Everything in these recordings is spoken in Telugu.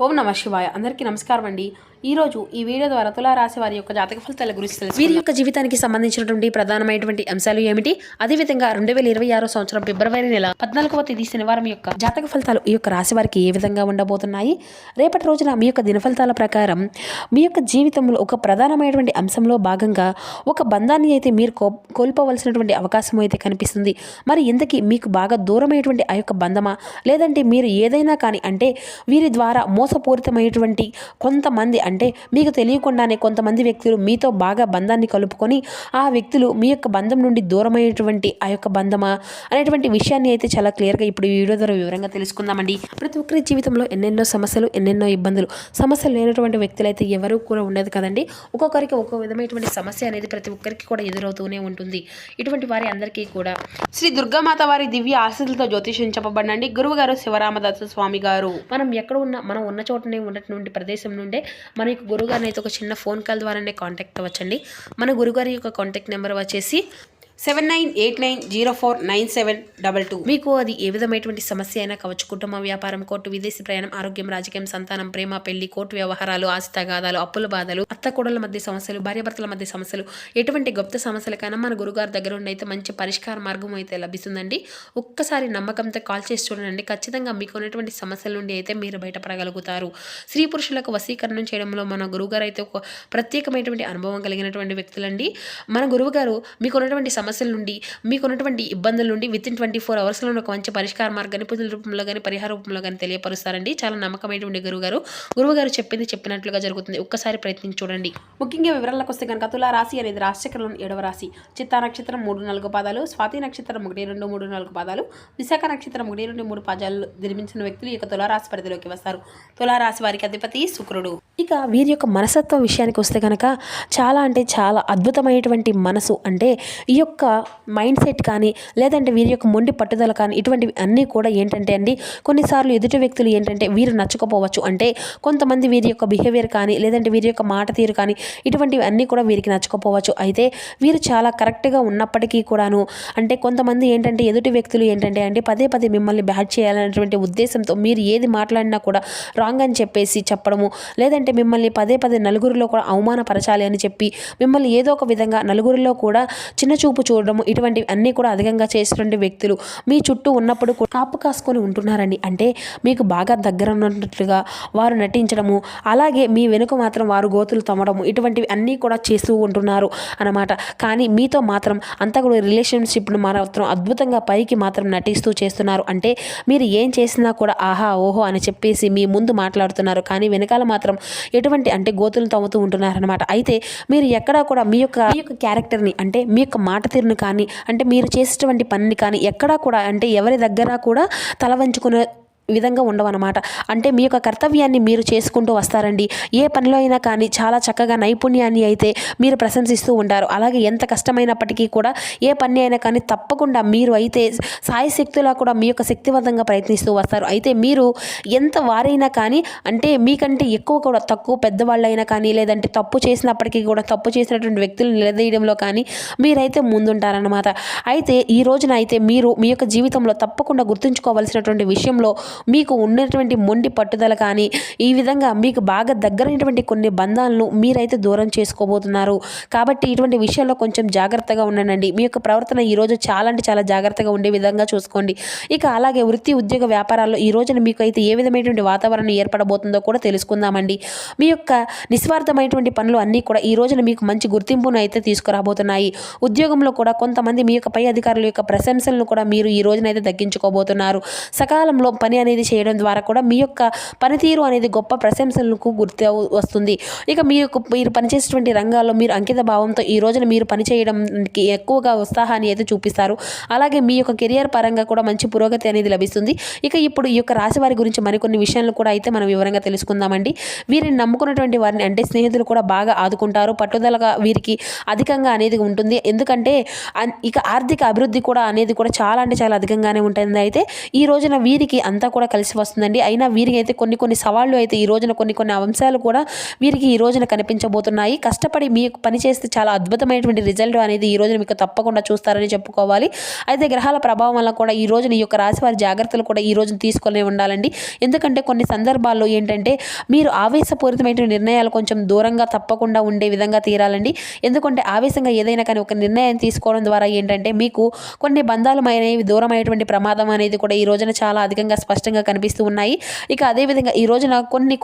ఓం నమ శివాయ. అందరికీ నమస్కారం అండి. ఈరోజు ఈ వీడియో ద్వారా తులారాశి వారి యొక్క జాతక ఫలితాల గురించి తెలుసు. వీరి యొక్క జీవితానికి సంబంధించినటువంటి ప్రధానమైనటువంటి అంశాలు ఏమిటి, అదేవిధంగా 2026 సంవత్సరం ఫిబ్రవరి నెల 14వ తేదీ శనివారం యొక్క జాతక ఫలితాలు ఈ యొక్క రాశి వారికి ఏ విధంగా ఉండబోతున్నాయి, రేపటి రోజున మీ యొక్క దినఫలితాల ప్రకారం మీ యొక్క జీవితంలో ఒక ప్రధానమైనటువంటి అంశంలో భాగంగా ఒక బంధాన్ని అయితే మీరు కోల్పోవలసినటువంటి అవకాశం అయితే కనిపిస్తుంది. మరి ఇంతకీ మీకు బాగా దూరమైనటువంటి ఆ యొక్క బంధమా, లేదంటే మీరు ఏదైనా కానీ అంటే వీరి ద్వారా మోసపూరితమైనటువంటి కొంతమంది అంటే మీకు తెలియకుండానే కొంతమంది వ్యక్తులు మీతో బాగా బంధాన్ని కలుపుకొని ఆ వ్యక్తులు మీ యొక్క బంధం నుండి దూరమైనటువంటి ఆ యొక్క బంధమా అనేటువంటి విషయాన్ని అయితే చాలా క్లియర్గా ఇప్పుడు ఈ వీడియో ద్వారా వివరంగా తెలుసుకుందామండి. ప్రతి ఒక్కరి జీవితంలో ఎన్నెన్నో సమస్యలు, ఎన్నెన్నో ఇబ్బందులు, సమస్యలు లేనటువంటి వ్యక్తులు అయితే ఎవరు కూడా ఉండదు కదండి. ఒక్కొక్కరికి ఒక్కో విధమైనటువంటి సమస్య అనేది ప్రతి ఒక్కరికి కూడా ఎదురవుతూనే ఉంటుంది. ఇటువంటి వారి అందరికీ కూడా శ్రీ దుర్గామాత వారి దివ్య ఆశీస్సులతో జ్యోతిష్యం చెప్పబడినండి గురువు గారు శివరామదాసు స్వామి గారు. మనం ఎక్కడ ఉన్నా మనం ఉన్న చోటనే ఉన్నటువంటి ప్రదేశం నుండే మన యొక్క గురుగారిని అయితే ఒక చిన్న ఫోన్ కాల్ ద్వారానే కాంటాక్ట్ అవ్వచ్చండి. మన గురుగారి యొక్క కాంటాక్ట్ నెంబర్ వచ్చేసి 7989049722. మీకు అది ఏ విధమైనటువంటి సమస్య అయినా కావచ్చు, కుటుంబ, వ్యాపారం, కోర్టు, విదేశీ ప్రయాణం, ఆరోగ్యం, రాజకీయం, సంతానం, ప్రేమ, పెళ్లి, కోర్టు వ్యవహారాలు, ఆస్తి తగాదాలు, అప్పుల బాధలు, అత్తకోడల మధ్య సమస్యలు, భార్యాభర్తల మధ్య సమస్యలు, ఎటువంటి గుప్త సమస్యలకైనా మన గురుగారి దగ్గర ఉండి అయితే మంచి పరిష్కార మార్గం అయితే లభిస్తుందండి. ఒక్కసారి నమ్మకంతో కాల్ చేసి చూడండి. ఖచ్చితంగా మీకు ఉన్నటువంటి సమస్యల నుండి అయితే మీరు బయటపడగలుగుతారు. స్త్రీ పురుషులకు వశీకరణం చేయడంలో మన గురువుగారు అయితే ఒక ప్రత్యేకమైనటువంటి అనుభవం కలిగినటువంటి వ్యక్తులండి. మన గురువుగారు మీకు ఉన్నటువంటి సమస్యల నుండి, మీకున్నటువంటి ఇబ్బందుల నుండి వితిన్ 24 అవర్స్లో ఒక మంచి పరిష్కార మార్గాన్ని పూజల రూపంలో కానీ పరిహార రూపంలో కానీ తెలియపరుస్తారండి. చాలా నమ్మకమైనటువంటి గురువుగారు చెప్పింది చెప్పినట్లుగా జరుగుతుంది. ఒక్కసారి ప్రయత్నించి చూడండి. ముఖ్యంగా వివరాలకు వస్తే కనుక తులా రాశి అనేది రాశిచక్రంలో 7వ రాశి. చిత్తా నక్షత్రం 3-4 పాదాలు, స్వాతి నక్షత్రం 1-2-3-4 పాదాలు, విశాఖ నక్షత్రం 1-2-3 పాదాలు జన్మించిన వ్యక్తులు ఈ యొక్క తులారాశి పరిధిలోకి వస్తారు. తులారాశి వారికి అధిపతి శుక్రుడు. ఇక వీరి యొక్క మనస్తత్వం విషయానికి వస్తే కనుక చాలా అంటే చాలా అద్భుతమైనటువంటి మనసు, అంటే ఈ యొక్క మైండ్ సెట్ కానీ లేదంటే వీరి యొక్క మొండి పట్టుదల కానీ ఇటువంటివి అన్నీ కూడా ఏంటంటే అండి, కొన్నిసార్లు ఎదుటి వ్యక్తులు ఏంటంటే వీరు నచ్చకపోవచ్చు. అంటే కొంతమంది వీరి యొక్క బిహేవియర్ కానీ లేదంటే వీరి యొక్క మాట తీరు కానీ ఇటువంటివి అన్నీ కూడా వీరికి నచ్చకపోవచ్చు. అయితే వీరు చాలా కరెక్ట్గా ఉన్నప్పటికీ కూడాను అంటే కొంతమంది ఏంటంటే ఎదుటి వ్యక్తులు ఏంటంటే అంటే పదే పదే మిమ్మల్ని బ్యాడ్ చేయాలనేటువంటి ఉద్దేశంతో మీరు ఏది మాట్లాడినా కూడా రాంగ్ అని చెప్పేసి చెప్పడము, లేదంటే మిమ్మల్ని పదే పదే నలుగురిలో కూడా అవమానపరచాలి అని చెప్పి మిమ్మల్ని ఏదో ఒక విధంగా నలుగురిలో కూడా చిన్న చూపు చూడడము, ఇటువంటివి అన్నీ కూడా అధికంగా చేసినటువంటి వ్యక్తులు మీ చుట్టూ ఉన్నప్పుడు కాపు కాసుకొని ఉంటున్నారండి. అంటే మీకు బాగా దగ్గర ఉన్నట్లుగా వారు నటించడము, అలాగే మీ వెనుక మాత్రం వారు గోతులు తమ్మడము, ఇటువంటివి అన్నీ కూడా చేస్తూ ఉంటున్నారు అన్నమాట. కానీ మీతో మాత్రం అంతా కూడా రిలేషన్షిప్ను మాత్రం అద్భుతంగా పైకి మాత్రం నటిస్తూ చేస్తున్నారు. అంటే మీరు ఏం చేసినా కూడా ఆహా ఓహో అని చెప్పేసి మీ ముందు మాట్లాడుతున్నారు, కానీ వెనకాల మాత్రం ఎటువంటి అంటే గోతులు తవ్వుతూ ఉంటున్నారనమాట. అయితే మీరు ఎక్కడా కూడా మీ యొక్క క్యారెక్టర్ని అంటే మీ యొక్క మాట తీరును కానీ అంటే మీరు చేసేటువంటి పనిని కానీ ఎక్కడా కూడా అంటే ఎవరి దగ్గర కూడా తల వంచుకునే విధంగా ఉండవన్నమాట. అంటే మీ యొక్క కర్తవ్యాన్ని మీరు చేసుకుంటూ వస్తారండి. ఏ పనిలో అయినా కానీ చాలా చక్కగా నైపుణ్యాన్ని అయితే మీరు ప్రశంసిస్తూ ఉంటారు. అలాగే ఎంత కష్టమైనప్పటికీ కూడా ఏ పని అయినా కానీ తప్పకుండా మీరు అయితే సాయశక్తులా కూడా మీ యొక్క శక్తివంతంగా ప్రయత్నిస్తూ వస్తారు. అయితే మీరు ఎంత వారైనా కానీ అంటే మీకంటే ఎక్కువ కూడా తక్కువ పెద్దవాళ్ళైనా కానీ లేదంటే తప్పు చేసినప్పటికీ కూడా తప్పు చేసినటువంటి వ్యక్తులు నిలదీయడంలో కానీ మీరైతే ముందుంటారన్నమాట. అయితే ఈ రోజున అయితే మీరు మీ యొక్క జీవితంలో తప్పకుండా గుర్తుంచుకోవాల్సినటువంటి విషయంలో మీకు ఉన్నటువంటి మొండి పట్టుదల కానీ ఈ విధంగా మీకు బాగా దగ్గరైనటువంటి కొన్ని బంధాలను మీరైతే దూరం చేసుకోబోతున్నారు. కాబట్టి ఇటువంటి విషయాల్లో కొంచెం జాగ్రత్తగా ఉండండి. మీ యొక్క ప్రవర్తన ఈరోజు చాలా అంటే చాలా జాగ్రత్తగా ఉండే విధంగా చూసుకోండి. ఇక అలాగే వృత్తి, ఉద్యోగ, వ్యాపారాల్లో ఈ రోజున మీకు అయితే ఏ విధమైనటువంటి వాతావరణం ఏర్పడబోతుందో కూడా తెలుసుకుందామండి. మీ యొక్క నిస్వార్థమైనటువంటి పనులు అన్నీ కూడా ఈ రోజున మీకు మంచి గుర్తింపును అయితే తీసుకురాబోతున్నాయి. ఉద్యోగంలో కూడా కొంతమంది మీ యొక్క పై అధికారుల యొక్క ప్రశంసలను కూడా మీరు ఈ రోజునైతే దక్కించుకోబోతున్నారు. సకాలంలో పని అనేది చేయడం ద్వారా కూడా మీ యొక్క పనితీరు అనేది గొప్ప ప్రశంసలకు గుర్తు వస్తుంది. ఇక మీరు పనిచేసేటువంటి రంగాల్లో మీరు అంకిత భావంతో ఈ రోజున మీరు పనిచేయడానికి ఎక్కువగా ఉత్సాహాన్ని అయితే చూపిస్తారు. అలాగే మీ యొక్క కెరియర్ పరంగా కూడా మంచి పురోగతి అనేది లభిస్తుంది. ఇక ఇప్పుడు ఈ యొక్క రాశి వారి గురించి మరికొన్ని విషయాలు కూడా అయితే మనం వివరంగా తెలుసుకుందామండి. వీరిని నమ్ముకున్నటువంటి వారిని అంటే స్నేహితులు కూడా బాగా ఆదుకుంటారు. పట్టుదలగా వీరికి అధికంగా అనేది ఉంటుంది. ఎందుకంటే ఇక ఆర్థిక అభివృద్ధి కూడా అనేది కూడా చాలా అంటే చాలా అధికంగానే ఉంటుంది. అయితే ఈ రోజున వీరికి అంతా కూడా కలిసి వస్తుందండి. అయినా వీరికి అయితే కొన్ని సవాళ్లు అయితే ఈ రోజున కొన్ని అంశాలు కూడా వీరికి ఈ రోజున కనిపించబోతున్నాయి. కష్టపడి మీకు పని చేస్తే చాలా అద్భుతమైనటువంటి రిజల్ట్ అనేది ఈ రోజున మీకు తప్పకుండా చూస్తారని చెప్పుకోవాలి. అయితే గ్రహాల ప్రభావం వల్ల కూడా ఈ రోజున ఈ యొక్క రాశి వారి జాగ్రత్తలు కూడా ఈ రోజున తీసుకొని ఉండాలండి. ఎందుకంటే కొన్ని సందర్భాల్లో ఏంటంటే మీరు ఆవేశపూరితమైన నిర్ణయాలు కొంచెం దూరంగా తప్పకుండా ఉండే విధంగా తీరాలండి. ఎందుకంటే ఆవేశంగా ఏదైనా కానీ ఒక నిర్ణయం తీసుకోవడం ద్వారా ఏంటంటే మీకు కొన్ని బంధాలు అనేవి దూరం అయ్యేటువంటి ప్రమాదం అనేది కూడా ఈ రోజున చాలా అధికంగా స్పష్టంగా కనిపిస్తూ ఉన్నాయి. ఇక అదేవిధంగా ఈ రోజున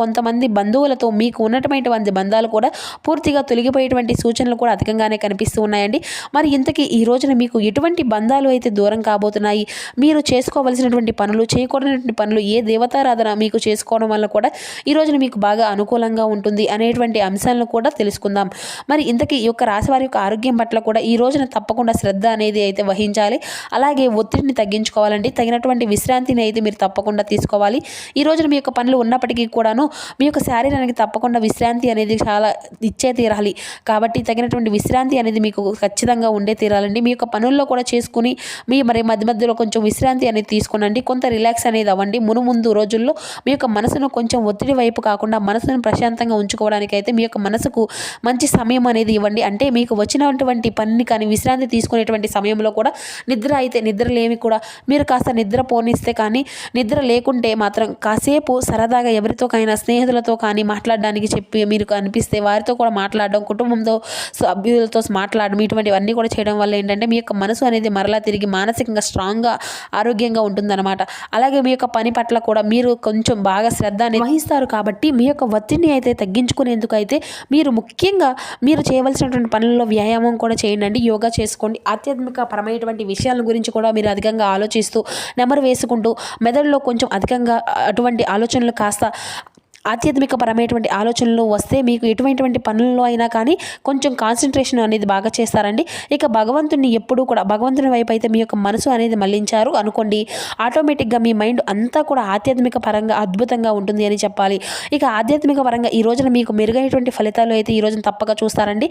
కొంతమంది బంధువులతో మీకు ఉన్నటువంటి బంధాలు కూడా పూర్తిగా తొలగిపోయేటువంటి సూచనలు కూడా అధికంగానే కనిపిస్తూ ఉన్నాయండి. మరి ఇంతకీ ఈ రోజున మీకు ఎటువంటి బంధాలు అయితే దూరం కాబోతున్నాయి, మీరు చేసుకోవలసినటువంటి పనులు, చేయకూడనటువంటి పనులు, ఏ దేవతారాధన మీకు చేసుకోవడం వల్ల కూడా ఈ రోజున మీకు బాగా అనుకూలంగా ఉంటుంది అనేటువంటి అంశాలను కూడా తెలుసుకుందాం. మరి ఇంతకీ ఈ యొక్క రాశి వారి యొక్క ఆరోగ్యం పట్ల కూడా ఈ రోజున తప్పకుండా శ్రద్ధ అనేది అయితే వహించాలి. అలాగే ఒత్తిడిని తగ్గించుకోవాలండి. తగినటువంటి విశ్రాంతిని అయితే మీరు తప్పకుండా తీసుకోవాలి. ఈ రోజున మీ యొక్క పనులు ఉన్నప్పటికీ కూడాను మీ యొక్క శారీరానికి తప్పకుండా విశ్రాంతి అనేది చాలా ఇచ్చే తీరాలి. కాబట్టి తగినటువంటి విశ్రాంతి అనేది మీకు ఖచ్చితంగా ఉండే తీరాలండి. మీ యొక్క పనుల్లో కూడా చేసుకుని మరి మధ్యలో కొంచెం విశ్రాంతి అనేది తీసుకునండి. కొంత రిలాక్స్ అనేది అవ్వండి. ముందు రోజుల్లో మీ యొక్క మనసును కొంచెం ఒత్తిడి వైపు కాకుండా మనసును ప్రశాంతంగా ఉంచుకోవడానికి అయితే మీ యొక్క మనసుకు మంచి సమయం అనేది ఇవ్వండి. అంటే మీకు వచ్చినటువంటి పనిని కానీ విశ్రాంతి తీసుకునేటువంటి సమయంలో కూడా నిద్రలేమి కూడా మీరు కాస్త నిద్ర పోనిస్తే కానీ, నిద్ర లేకుంటే మాత్రం కాసేపు సరదాగా ఎవరితోకైనా స్నేహితులతో కానీ మాట్లాడడానికి చెప్పి మీరు అనిపిస్తే వారితో కూడా మాట్లాడడం, కుటుంబంతో సభ్యులతో మాట్లాడడం, ఇటువంటివన్నీ కూడా చేయడం వల్ల ఏంటంటే మీ యొక్క మనసు అనేది మరలా తిరిగి మానసికంగా స్ట్రాంగ్గా ఆరోగ్యంగా ఉంటుందన్నమాట. అలాగే మీ యొక్క పని పట్ల కూడా మీరు కొంచెం బాగా శ్రద్ధ వహిస్తారు. కాబట్టి మీ యొక్క ఒత్తిడిని అయితే తగ్గించుకునేందుకు అయితే మీరు ముఖ్యంగా మీరు చేయవలసినటువంటి పనుల్లో వ్యాయామం కూడా చేయండి. యోగా చేసుకోండి. ఆధ్యాత్మిక పరమైనటువంటి విషయాల గురించి కూడా మీరు అధికంగా ఆలోచిస్తూ నెమరు వేసుకుంటూ మెదడులో కొంచెం అధికంగా అటువంటి ఆలోచనలు కాస్త ఆధ్యాత్మిక పరమైనటువంటి ఆలోచనలు వస్తే మీకు ఎటువంటి పనుల్లో అయినా కానీ కొంచెం కాన్సన్ట్రేషన్ అనేది బాగా చేస్తారండి. ఇక భగవంతుని ఎప్పుడూ కూడా భగవంతుని వైపు అయితే మీ యొక్క మనసు అనేది మళ్లించారు అనుకోండి, ఆటోమేటిక్గా మీ మైండ్ అంతా కూడా ఆధ్యాత్మిక పరంగా అద్భుతంగా ఉంటుంది అని చెప్పాలి. ఇక ఆధ్యాత్మిక పరంగా ఈ రోజున మీకు మెరుగైనటువంటి ఫలితాలు అయితే ఈ రోజున తప్పక చూస్తారండి.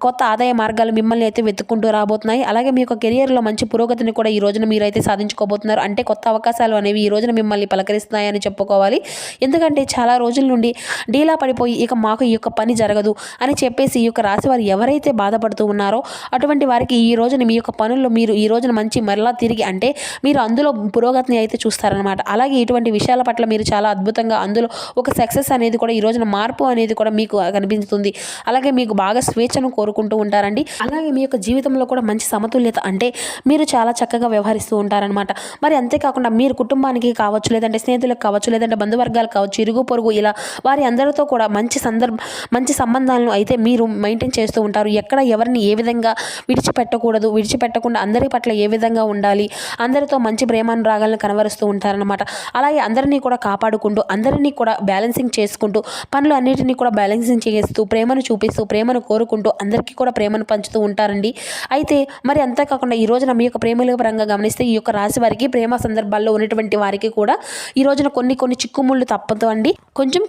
కొత్త ఆదాయ మార్గాలు మిమ్మల్ని అయితే వెతుక్కుంటూ రాబోతున్నాయి. అలాగే మీ యొక్క కెరియర్లో మంచి పురోగతిని కూడా ఈ రోజున మీరు అయితే సాధించుకోబోతున్నారు. అంటే కొత్త అవకాశాలు అనేవి ఈ రోజున మిమ్మల్ని పలకరిస్తున్నాయని చెప్పుకోవాలి. ఎందుకంటే చాలా రోజుల నుండి డీలా పడిపోయి ఇక మాకు ఈ యొక్క పని జరగదు అని చెప్పేసి ఈ యొక్క రాశి వారు ఎవరైతే బాధపడుతూ ఉన్నారో అటువంటి వారికి ఈ రోజున మీ యొక్క పనుల్లో మీరు ఈ రోజున మంచి మరలా తిరిగి అంటే మీరు అందులో పురోగతిని అయితే చూస్తారనమాట. అలాగే ఇటువంటి విషయాల పట్ల మీరు చాలా అద్భుతంగా అందులో ఒక సక్సెస్ అనేది కూడా ఈ రోజున మార్పు అనేది కూడా మీకు కనిపిస్తుంది. అలాగే మీకు బాగా స్వేచ్ఛను కోరుకుంటూ ఉంటారండి. అలాగే మీ యొక్క జీవితంలో కూడా మంచి సమతుల్యత అంటే మీరు చాలా చక్కగా వ్యవహరిస్తూ ఉంటారనమాట. మరి అంతేకాకుండా మీరు కుటుంబానికి కావచ్చు, లేదంటే స్నేహితులకు కావచ్చు, లేదంటే బంధువర్గాలు కావచ్చు, ఇరుగు పొరుగు ఇలా వారి అందరితో కూడా మంచి సంబంధాలను అయితే మీరు మెయింటైన్ చేస్తూ ఉంటారు. ఎక్కడ ఎవరిని ఏ విధంగా విడిచిపెట్టకుండా అందరి పట్ల ఏ విధంగా ఉండాలి, అందరితో మంచి ప్రేమానురాగాలను కనబరుస్తూ ఉంటారనమాట. అలాగే అందరినీ కూడా కాపాడుకుంటూ అందరినీ కూడా బ్యాలెన్సింగ్ చేసుకుంటూ పనులు అన్నిటినీ కూడా బ్యాలెన్సింగ్ చేస్తూ ప్రేమను చూపిస్తూ ప్రేమను కోరుకుంటూ అందరికీ కూడా ప్రేమను పంచుతూ ఉంటారండి. అయితే మరి అంతేకాకుండా ఈ రోజున మీ యొక్క ప్రేమల పరంగా గమనిస్తే ఈ యొక్క రాశి వారికి ప్రేమ సందర్భాల్లో ఉన్నటువంటి వారికి కూడా ఈ రోజున కొన్ని చిక్కుముళ్ళు తప్పదు అండి.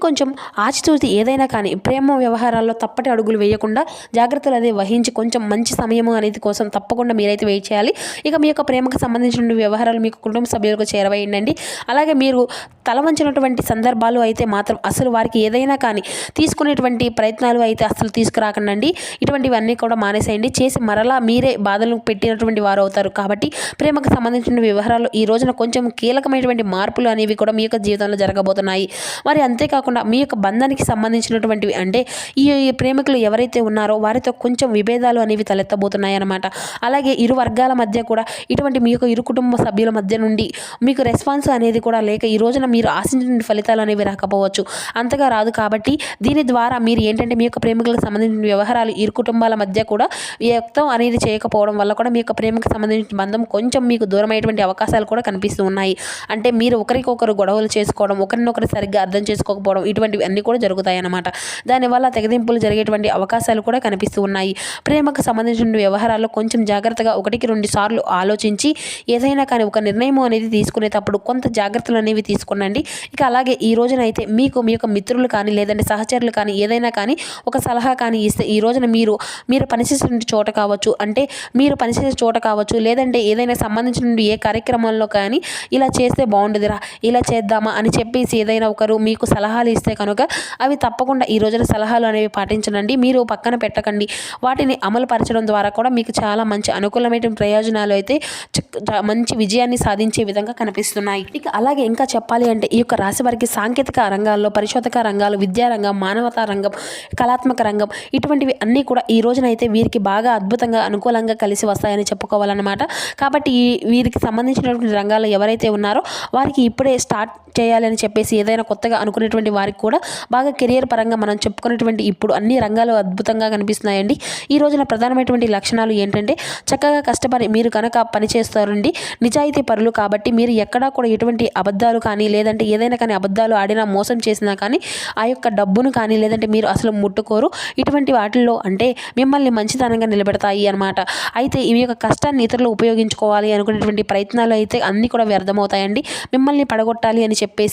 కొంచెం ఆచితూచి ఏదైనా కానీ ప్రేమ వ్యవహారాల్లో తప్పటి అడుగులు వేయకుండా జాగ్రత్తలు అనేది వహించి కొంచెం మంచి సమయం అనేది కోసం తప్పకుండా మీరైతే వెయిట్ చేయాలి. ఇక మీ యొక్క ప్రేమకు సంబంధించిన వ్యవహారాలు మీకు కుటుంబ సభ్యులకు చేరవేయండి. అలాగే మీరు తల వంచినటువంటి సందర్భాలు అయితే మాత్రం అసలు వారికి ఏదైనా కానీ తీసుకునేటువంటి ప్రయత్నాలు అయితే అసలు తీసుకురాకండి. ఇటువంటివన్నీ కూడా మానేసేయండి. చేసి మరలా మీరే బాధలు పెట్టినటువంటి వారు అవుతారు. కాబట్టి ప్రేమకు సంబంధించిన వ్యవహారాలు ఈ రోజున కొంచెం కీలకమైనటువంటి మార్పులు అనేవి కూడా మీ యొక్క జీవితంలో జరగబోతున్నాయి. మరి అంతేకాకుండా మీ యొక్క బంధానికి సంబంధించినటువంటివి అంటే ఈ ప్రేమికులు ఎవరైతే ఉన్నారో వారితో కొంచెం విభేదాలు అనేవి తలెత్తబోతున్నాయి అన్నమాట. అలాగే ఇరు వర్గాల మధ్య కూడా ఇటువంటి మీ యొక్క ఇరు కుటుంబ సభ్యుల మధ్య నుండి మీకు రెస్పాన్స్ అనేది కూడా లేక ఈ రోజున మీరు ఆశించిన ఫలితాలు అనేవి రాకపోవచ్చు, అంతగా రాదు. కాబట్టి దీని ద్వారా మీరు ఏంటంటే మీ యొక్క ప్రేమికులకు సంబంధించిన వ్యవహారాలు ఇరు కుటుంబాల మధ్య కూడా వ్యక్తం అనేది చేయకపోవడం వల్ల కూడా మీ యొక్క ప్రేమకు సంబంధించిన బంధం కొంచెం మీకు దూరమైనటువంటి అవకాశాలు కూడా కనిపిస్తూ ఉన్నాయి. అంటే మీరు ఒకరికొకరు గొడవలు చేసుకోవడం, ఒకరినొకరు సరిగ్గా సరిగ్గా అర్థం చేసుకోకపోవడం ఇటువంటివి అన్నీ కూడా జరుగుతాయి అన్నమాట. దానివల్ల తెగదింపులు జరిగేటువంటి అవకాశాలు కూడా కనిపిస్తూ ఉన్నాయి. ప్రేమకు సంబంధించిన వ్యవహారాల్లో కొంచెం జాగ్రత్తగా 1-2 సార్లు ఆలోచించి ఏదైనా కానీ ఒక నిర్ణయం అనేది తీసుకునేటప్పుడు కొంత జాగ్రత్తలు అనేవి తీసుకోండి. ఇక అలాగే ఈ రోజున అయితే మీకు మీ యొక్క మిత్రులు కానీ లేదంటే సహచరులు కానీ ఏదైనా కానీ ఒక సలహా కానీ ఇస్తే ఈ రోజున మీరు పనిచేసే చోట కావచ్చు, అంటే మీరు పనిచేసే చోట కావచ్చు, లేదంటే ఏదైనా సంబంధించిన ఏ కార్యక్రమాల్లో కానీ ఇలా చేస్తే బాగుండదురా, ఇలా చేద్దామా అని చెప్పేసి ఏదైనా ఒకరు మీకు సలహాలు ఇస్తే కనుక అవి తప్పకుండా ఈ రోజున సలహాలు అనేవి పాటించండి. మీరు పక్కన పెట్టకండి. వాటిని అమలు పరచడం ద్వారా కూడా మీకు చాలా మంచి అనుకూలమైన ప్రయోజనాలు అయితే మంచి విజయాన్ని సాధించే విధంగా కనిపిస్తున్నాయి. ఇక అలాగే ఇంకా చెప్పాలి అంటే ఈ యొక్క రాశి వారికి సాంకేతిక రంగాల్లో, పరిశోధక రంగాలు, విద్యారంగం, మానవతా రంగం, కళాత్మక రంగం ఇటువంటివి అన్నీ కూడా ఈ రోజునైతే వీరికి బాగా అద్భుతంగా అనుకూలంగా కలిసి వస్తాయని చెప్పుకోవాలన్నమాట. కాబట్టి వీరికి సంబంధించినటువంటి రంగాల్లో ఎవరైతే ఉన్నారో వారికి ఇప్పుడే స్టార్ట్ చేయాలని చెప్పేసి ఏదైనా కొత్తగా అనుకునేటువంటి వారికి కూడా బాగా కెరియర్ పరంగా మనం చెప్పుకునేటువంటి ఇప్పుడు అన్ని రంగాలు అద్భుతంగా కనిపిస్తున్నాయండి. ఈ రోజున ప్రధానమైనటువంటి లక్షణాలు ఏంటంటే చక్కగా కష్టపడి మీరు కనుక పని చేస్తారండి, నిజాయితీ పరులు కాబట్టి మీరు ఎక్కడా కూడా ఎటువంటి అబద్ధాలు కానీ లేదంటే ఏదైనా కానీ అబద్ధాలు ఆడినా మోసం చేసినా కానీ ఆ యొక్క డబ్బును కానీ లేదంటే మీరు అసలు ముట్టుకోరు. ఇటువంటి వాటిల్లో అంటే మిమ్మల్ని మంచితనంగా నిలబెడతాయి అన్నమాట. అయితే ఈ యొక్క కష్టాన్ని ఇతరులు ఉపయోగించుకోవాలి అనుకునేటువంటి ప్రయత్నాలు అయితే అన్నీ కూడా వ్యర్థమవుతాయండి. మిమ్మల్ని పడగొట్టాలి అని చెప్పి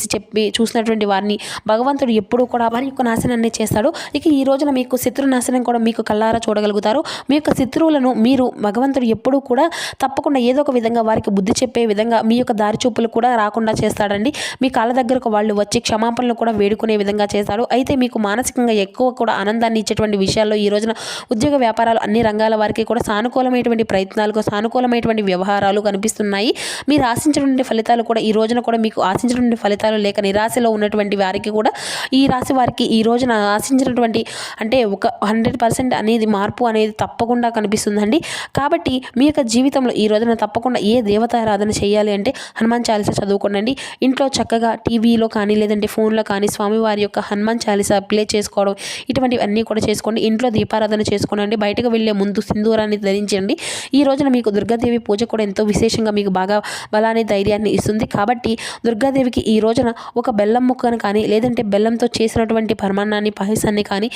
చూసినటువంటి వారిని భగవంతుడు ఎప్పుడూ కూడా వారి యొక్క నాశనాన్ని చేస్తాడు. ఇక ఈ రోజున మీకు శత్రు నాశనం కూడా మీకు కళ్ళారా చూడగలుగుతారు. మీ యొక్క శత్రువులను మీరు భగవంతుడు ఎప్పుడూ కూడా తప్పకుండా ఏదో ఒక విధంగా వారికి బుద్ధి చెప్పే విధంగా మీ యొక్క దారి చూపులు కూడా రాకుండా చేస్తాడండి. మీ కాళ్ళ దగ్గరకు వాళ్ళు వచ్చి క్షమాపణలు కూడా వేడుకునే విధంగా చేస్తాడు. అయితే మీకు మానసికంగా ఎక్కువ కూడా ఆనందాన్ని ఇచ్చేటువంటి విషయాల్లో ఈ రోజున ఉద్యోగ వ్యాపారాలు అన్ని రంగాల వారికి కూడా సానుకూలమైనటువంటి ప్రయత్నాలకు సానుకూలమైనటువంటి వ్యవహారాలు కనిపిస్తున్నాయి. మీరు ఆశించినటువంటి ఫలితాలు కూడా ఈ రోజున కూడా మీకు ఆశించినటువంటి ఫలితాలు లేక నిరాశలో ఉన్నటువంటి వారికి కూడా ఈ రాశి వారికి ఈ రోజున ఆశించినటువంటి అంటే ఒక 100% అనేది మార్పు అనేది తప్పకుండా కనిపిస్తుందండి. కాబట్టి మీ యొక్క జీవితంలో ఈ రోజున తప్పకుండా ఏ దేవతారాధన చేయాలి అంటే హనుమాన్ చాలీసా చదువుకోండి. ఇంట్లో చక్కగా టీవీలో కానీ లేదంటే ఫోన్లో కానీ స్వామివారి యొక్క హనుమాన్ చాలీసా ప్లే చేసుకోవడం ఇటువంటివన్నీ కూడా చేసుకోండి. ఇంట్లో దీపారాధన చేసుకోండి. బయటకు వెళ్ళే ముందు సింధూరాన్ని ధరించండి. ఈ రోజున మీకు దుర్గాదేవి పూజ కూడా ఎంతో విశేషంగా మీకు బాగా బలాన్ని ధైర్యాన్ని ఇస్తుంది. కాబట్టి దుర్గాదేవికి ఈ రోజున ఒక బెల్లం ముక్కను కానీ లేదంటే బెల్లంతో చేసినటువంటి పరమాన్నాన్ని పాయసాన్ని కానీ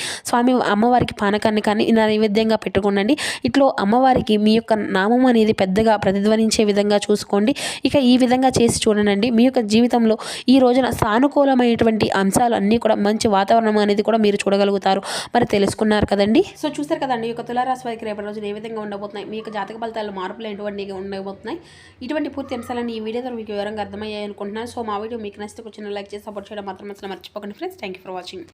అమ్మవారికి పానకాన్ని కానీ నైవేద్యంగా పెట్టుకోండి. ఇట్లో అమ్మవారికి మీ యొక్క నామం అనేది పెద్దగా ప్రతిధ్వనించే విధంగా చూసుకోండి. ఇక ఈ విధంగా చేసి చూడండి. మీ యొక్క జీవితంలో ఈ రోజున సానుకూలమైనటువంటి అంశాలు అన్నీ కూడా మంచి వాతావరణం అనేది కూడా మీరు చూడగలుగుతారు. మరి తెలుసుకున్నారు కదండి. సో చూస్తారు కదండి ఈ యొక్క తులారాశి వారికి రేపటి రోజున ఏ విధంగా ఉండబోతున్నాయి, మీ యొక్క జాతక ఫలితాలు మార్పులు ఎటువంటి ఉండబోతున్నాయి, ఇటువంటి పూర్తి అంశాలను ఈ వీడియో ద్వారా మీకు వివరంగా అర్థమయ్యాయి అనుకుంటున్నాను. సో మా వీడియో మీకు నచ్చితే కొంచెం లైక్ చేసి సపోర్ట్ చేయడం మాత్రం అసలు మర్చిపోకండి friends. Thank you for watching.